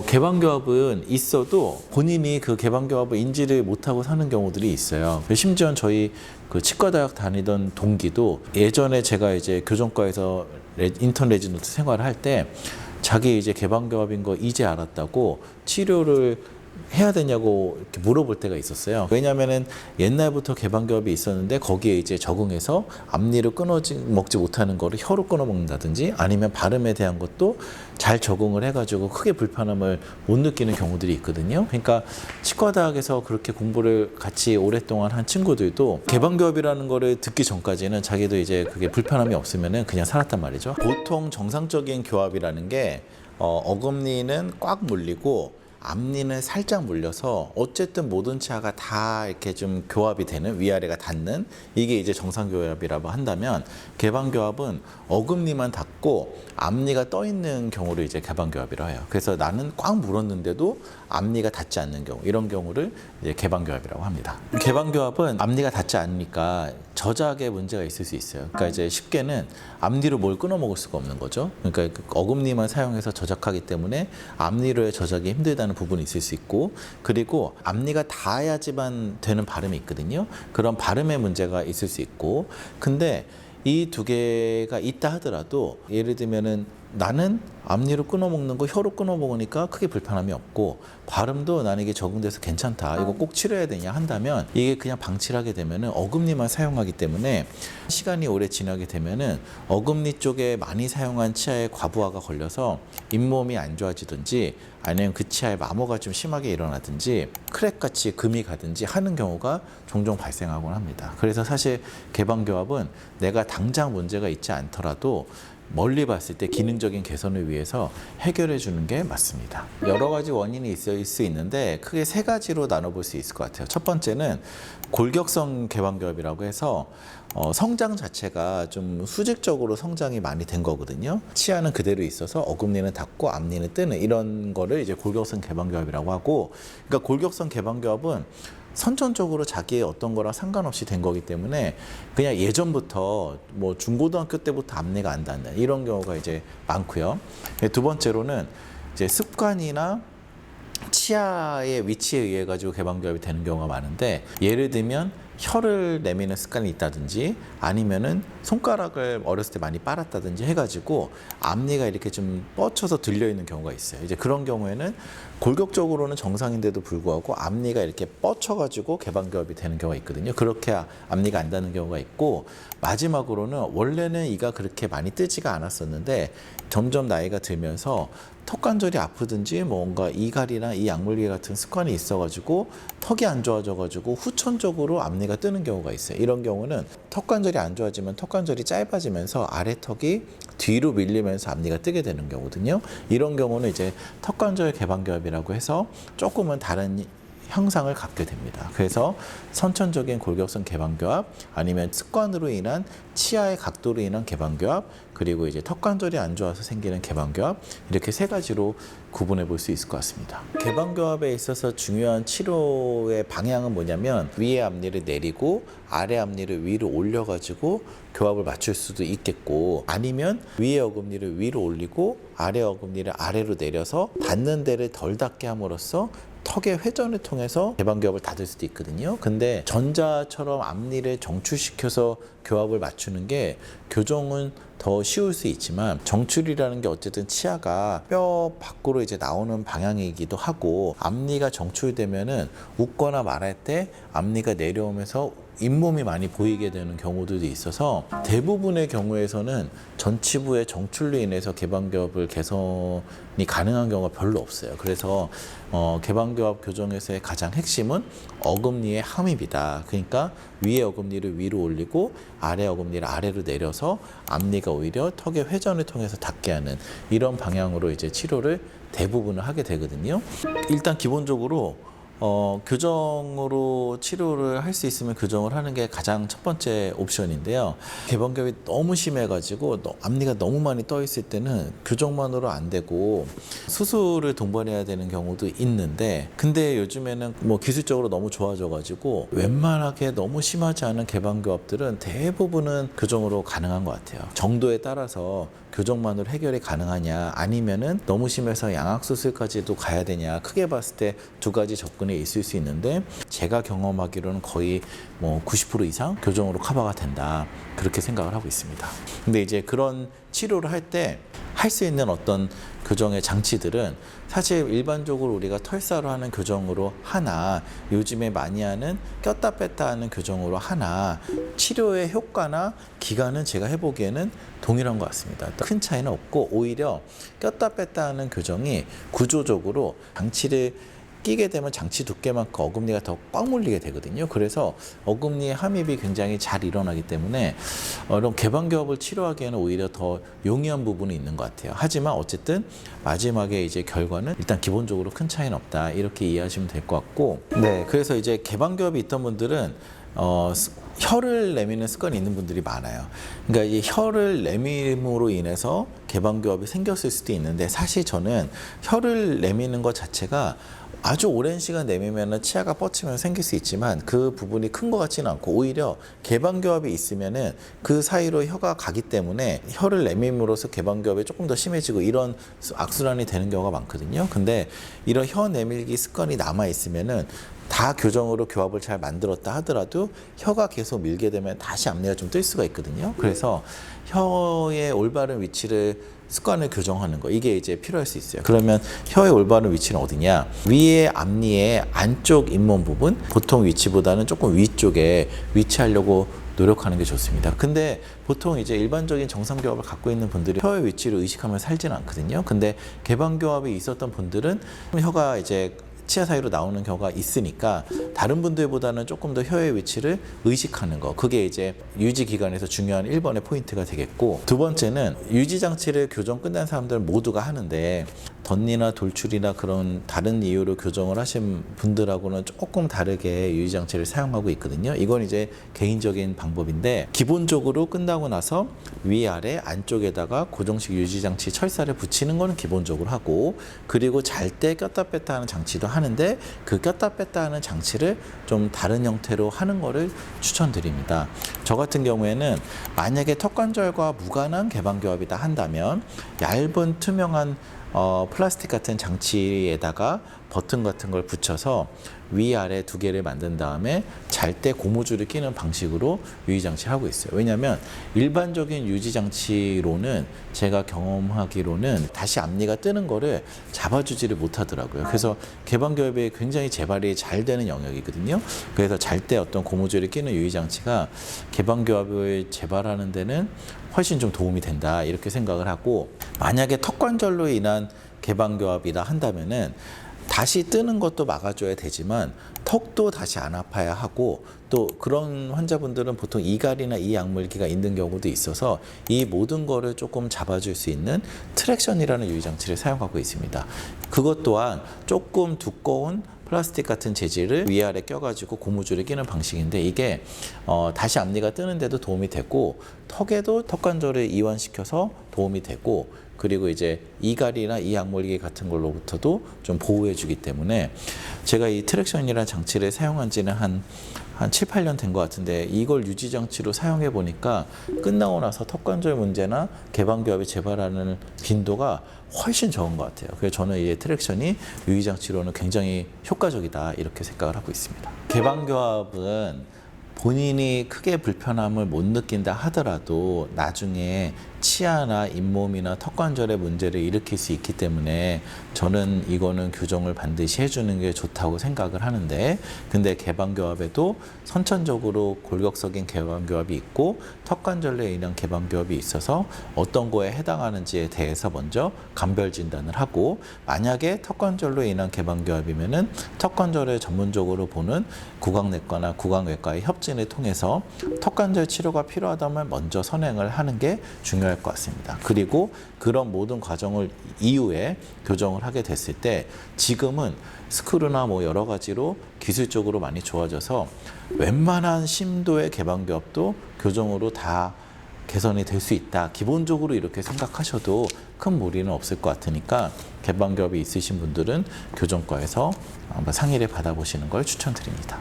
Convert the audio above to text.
개방교합은 있어도 본인이 그 개방교합을 인지를 못하고 사는 경우들이 있어요. 심지어 저희 그 치과대학 다니던 동기도 예전에 제가 이제 교정과에서 인턴 레지던트 생활을 할 때 자기 이제 개방교합인 거 이제 알았다고 치료를 해야 되냐고 이렇게 물어볼 때가 있었어요. 왜냐하면은 옛날부터 개방교합이 있었는데 거기에 이제 적응해서 앞니를 먹지 못하는 거를 혀로 끊어 먹는다든지 아니면 발음에 대한 것도 잘 적응을 해가지고 크게 불편함을 못 느끼는 경우들이 있거든요. 그러니까 치과대학에서 그렇게 공부를 같이 오랫동안 한 친구들도 개방교합이라는 거를 듣기 전까지는 자기도 이제 그게 불편함이 없으면은 그냥 살았단 말이죠. 보통 정상적인 교합이라는 게 어금니는 꽉 물리고 앞니는 살짝 물려서 어쨌든 모든 치아가 다 이렇게 좀 교합이 되는, 위아래가 닿는, 이게 이제 정상교합이라고 한다면 개방교합은 어금니만 닿고 앞니가 떠 있는 경우를 이제 개방교합이라고 해요. 그래서 나는 꽉 물었는데도 앞니가 닿지 않는 경우, 이런 경우를 이제 개방교합이라고 합니다. 개방교합은 앞니가 닿지 않으니까 저작에 문제가 있을 수 있어요. 그러니까 이제 쉽게는 앞니로 뭘 끊어 먹을 수가 없는 거죠. 그러니까 어금니만 사용해서 저작하기 때문에 앞니로의 저작이 힘들다는 부분이 있을 수 있고, 그리고 앞니가 닿아야지만 되는 발음이 있거든요. 그런 발음에 문제가 있을 수 있고, 근데 이 두 개가 있다 하더라도 예를 들면은 나는 앞니로 끊어 먹는 거 혀로 끊어 먹으니까 크게 불편함이 없고 발음도 나는 이게 적응돼서 괜찮다, 이거 꼭 치료해야 되냐 한다면 이게 그냥 방치를 하게 되면은 어금니만 사용하기 때문에 시간이 오래 지나게 되면은 어금니 쪽에 많이 사용한 치아에 과부하가 걸려서 잇몸이 안 좋아지든지 아니면 그 치아에 마모가 좀 심하게 일어나든지 크랙같이 금이 가든지 하는 경우가 종종 발생하곤 합니다. 그래서 사실 개방교합은 내가 당장 문제가 있지 않더라도 멀리 봤을 때 기능적인 개선을 위해서 해결해 주는 게 맞습니다. 여러 가지 원인이 있을 수 있는데 크게 세 가지로 나눠볼 수 있을 것 같아요. 첫 번째는 골격성 개방교합이라고 해서 성장 자체가 좀 수직적으로 성장이 많이 된 거거든요. 치아는 그대로 있어서 어금니는 닫고 앞니는 뜨는, 이런 거를 이제 골격성 개방교합이라고 하고, 그러니까 골격성 개방교합은 선천적으로 자기의 어떤 거랑 상관없이 된 거기 때문에 그냥 예전부터 뭐 중고등학교 때부터 앞니가 안 닿는 이런 경우가 이제 많고요. 두 번째로는 이제 습관이나 치아의 위치에 의해 가지고 개방교합이 되는 경우가 많은데, 예를 들면 혀를 내미는 습관이 있다든지 아니면은 손가락을 어렸을 때 많이 빨았다든지 해가지고 앞니가 이렇게 좀 뻗쳐서 들려 있는 경우가 있어요. 이제 그런 경우에는 골격적으로는 정상인데도 불구하고 앞니가 이렇게 뻗쳐가지고 개방교합이 되는 경우가 있거든요. 그렇게 앞니가 안 닿는 경우가 있고, 마지막으로는 원래는 이가 그렇게 많이 뜨지가 않았었는데 점점 나이가 들면서 턱관절이 아프든지 뭔가 이갈이나 이 약물기 같은 습관이 있어가지고 턱이 안 좋아져가지고 후천적으로 앞니가 뜨는 경우가 있어요. 이런 경우는 턱관절이 안 좋아지면 턱관절이 짧아지면서 아래 턱이 뒤로 밀리면서 앞니가 뜨게 되는 경우거든요. 이런 경우는 이제 턱관절 개방교합이라고 해서 조금은 다른 형상을 갖게 됩니다. 그래서 선천적인 골격성 개방교합, 아니면 습관으로 인한 치아의 각도로 인한 개방교합, 그리고 이제 턱관절이 안 좋아서 생기는 개방교합, 이렇게 세 가지로 구분해 볼 수 있을 것 같습니다. 개방교합에 있어서 중요한 치료의 방향은 뭐냐면 위에 앞니를 내리고 아래 앞니를 위로 올려가지고 교합을 맞출 수도 있겠고, 아니면 위에 어금니를 위로 올리고 아래 어금니를 아래로 내려서 닿는 데를 덜 닿게 함으로써 턱의 회전을 통해서 개방교합을 닫을 수도 있거든요. 근데 전자처럼 앞니를 정출시켜서 교합을 맞추는 게 교정은 더 쉬울 수 있지만, 정출이라는 게 어쨌든 치아가 뼈 밖으로 이제 나오는 방향이기도 하고, 앞니가 정출되면은 웃거나 말할 때 앞니가 내려오면서 잇몸이 많이 보이게 되는 경우들도 있어서 대부분의 경우에서는 전치부의 정출로 인해서 개방교합을 개선이 가능한 경우가 별로 없어요. 그래서 개방교합 교정에서의 가장 핵심은 어금니의 함입이다. 그러니까 위에 어금니를 위로 올리고 아래 어금니를 아래로 내려서 앞니가 오히려 턱의 회전을 통해서 닿게 하는, 이런 방향으로 이제 치료를 대부분을 하게 되거든요. 일단 기본적으로 교정으로 치료를 할 수 있으면 교정을 하는 게 가장 첫 번째 옵션인데요. 개방교합이 너무 심해가지고 앞니가 너무 많이 떠 있을 때는 교정만으로 안 되고 수술을 동반해야 되는 경우도 있는데, 근데 요즘에는 뭐 기술적으로 너무 좋아져가지고 웬만하게 너무 심하지 않은 개방교합들은 대부분은 교정으로 가능한 것 같아요. 정도에 따라서 교정만으로 해결이 가능하냐, 아니면은 너무 심해서 양악수술까지도 가야 되냐, 크게 봤을 때 두 가지 접근이 있을 수 있는데, 제가 경험하기로는 거의 뭐 90% 이상 교정으로 커버가 된다, 그렇게 생각을 하고 있습니다. 근데 이제 그런 치료를 할 때 할 수 있는 어떤 교정의 장치들은 사실 일반적으로 우리가 털사로 하는 교정으로 하나, 요즘에 많이 하는 꼈다 뺐다 하는 교정으로 하나, 치료의 효과나 기간은 제가 해보기에는 동일한 것 같습니다. 큰 차이는 없고, 오히려 꼈다 뺐다 하는 교정이 구조적으로 장치를 끼게 되면 장치 두께만큼 어금니가 더 꽉 몰리게 되거든요. 그래서 어금니의 함입이 굉장히 잘 일어나기 때문에 이런 개방교합을 치료하기에는 오히려 더 용이한 부분이 있는 것 같아요. 하지만 어쨌든 마지막에 이제 결과는 일단 기본적으로 큰 차이는 없다, 이렇게 이해하시면 될 것 같고, 네, 그래서 이제 개방교합이 있던 분들은 혀를 내미는 습관이 있는 분들이 많아요. 그러니까 이 혀를 내밈으로 인해서 개방교합이 생겼을 수도 있는데, 사실 저는 혀를 내미는 것 자체가 아주 오랜 시간 내밀면 치아가 뻗치면 생길 수 있지만 그 부분이 큰 것 같지는 않고, 오히려 개방교합이 있으면은 그 사이로 혀가 가기 때문에 혀를 내밈으로써 개방교합이 조금 더 심해지고 이런 악순환이 되는 경우가 많거든요. 근데 이런 혀 내밀기 습관이 남아 있으면은 다 교정으로 교합을 잘 만들었다 하더라도 혀가 계속 밀게 되면 다시 앞니가 좀 뜰 수가 있거든요. 그래서 혀의 올바른 위치를 습관을 교정하는 거, 이게 이제 필요할 수 있어요. 그러면 혀의 올바른 위치는 어디냐? 위에 앞니의 안쪽 잇몸 부분, 보통 위치보다는 조금 위쪽에 위치하려고 노력하는 게 좋습니다. 근데 보통 이제 일반적인 정상교합을 갖고 있는 분들이 혀의 위치를 의식하며 살지는 않거든요. 근데 개방교합이 있었던 분들은 혀가 이제 치아 사이로 나오는 경우가 있으니까 다른 분들보다는 조금 더 혀의 위치를 의식하는 거, 그게 이제 유지 기간에서 중요한 1번의 포인트가 되겠고, 두 번째는 유지 장치를 교정 끝난 사람들 모두가 하는데 덧니나 돌출이나 그런 다른 이유로 교정을 하신 분들하고는 조금 다르게 유지 장치를 사용하고 있거든요. 이건 이제 개인적인 방법인데, 기본적으로 끝나고 나서 위아래 안쪽에다가 고정식 유지 장치 철사를 붙이는 거는 기본적으로 하고, 그리고 잘 때 꼈다 뺐다 하는 장치도 하는데 그 꼈다 뺐다 하는 장치를 좀 다른 형태로 하는 거를 추천드립니다. 저 같은 경우에는 만약에 턱관절과 무관한 개방교합이다 한다면 얇은 투명한 플라스틱 같은 장치에다가 버튼 같은 걸 붙여서 위아래 두 개를 만든 다음에 잘 때 고무줄을 끼는 방식으로 유지장치를 하고 있어요. 왜냐하면 일반적인 유지장치로는 제가 경험하기로는 다시 앞니가 뜨는 거를 잡아주지를 못하더라고요. 그래서 개방교합이 굉장히 재발이 잘 되는 영역이거든요. 그래서 잘 때 어떤 고무줄을 끼는 유지장치가 개방교합을 재발하는 데는 훨씬 좀 도움이 된다, 이렇게 생각을 하고, 만약에 턱관절로 인한 개방교합이다 한다면은 다시 뜨는 것도 막아줘야 되지만 턱도 다시 안 아파야 하고, 또 그런 환자분들은 보통 이갈이나 이약물기가 있는 경우도 있어서 이 모든 거를 조금 잡아줄 수 있는 트랙션이라는 유지장치를 사용하고 있습니다. 그것 또한 조금 두꺼운 플라스틱 같은 재질을 위아래 껴가지고 고무줄을 끼는 방식인데, 이게 다시 앞니가 뜨는데도 도움이 되고 턱에도 턱관절을 이완시켜서 도움이 되고, 그리고 이제 이갈이나 이약물기 같은 걸로부터도 좀 보호해 주기 때문에, 제가 이 트랙션이라는 장치를 사용한 지는 한 7, 8년 된 것 같은데, 이걸 유지장치로 사용해 보니까 끝나고 나서 턱관절 문제나 개방교합이 재발하는 빈도가 훨씬 적은 것 같아요. 그래서 저는 이 트랙션이 유지장치로는 굉장히 효과적이다, 이렇게 생각을 하고 있습니다. 개방교합은 본인이 크게 불편함을 못 느낀다 하더라도 나중에 치아나 잇몸이나 턱관절의 문제를 일으킬 수 있기 때문에 저는 이거는 교정을 반드시 해주는 게 좋다고 생각을 하는데, 근데 개방교합에도 선천적으로 골격적인 개방교합이 있고 턱관절로 인한 개방교합이 있어서 어떤 거에 해당하는지에 대해서 먼저 감별 진단을 하고, 만약에 턱관절로 인한 개방교합이면은 턱관절을 전문적으로 보는 구강내과나 구강외과의 협진을 통해서 턱관절 치료가 필요하다면 먼저 선행을 하는 게 중요할 것 같습니다. 그리고 그런 모든 과정을 이후에 교정을 하게 됐을 때, 지금은 스크류나 뭐 여러 가지로 기술적으로 많이 좋아져서 웬만한 심도의 개방교합도 교정으로 다 개선이 될 수 있다, 기본적으로 이렇게 생각하셔도 큰 무리는 없을 것 같으니까 개방교합이 있으신 분들은 교정과에서 한번 상의를 받아보시는 걸 추천드립니다.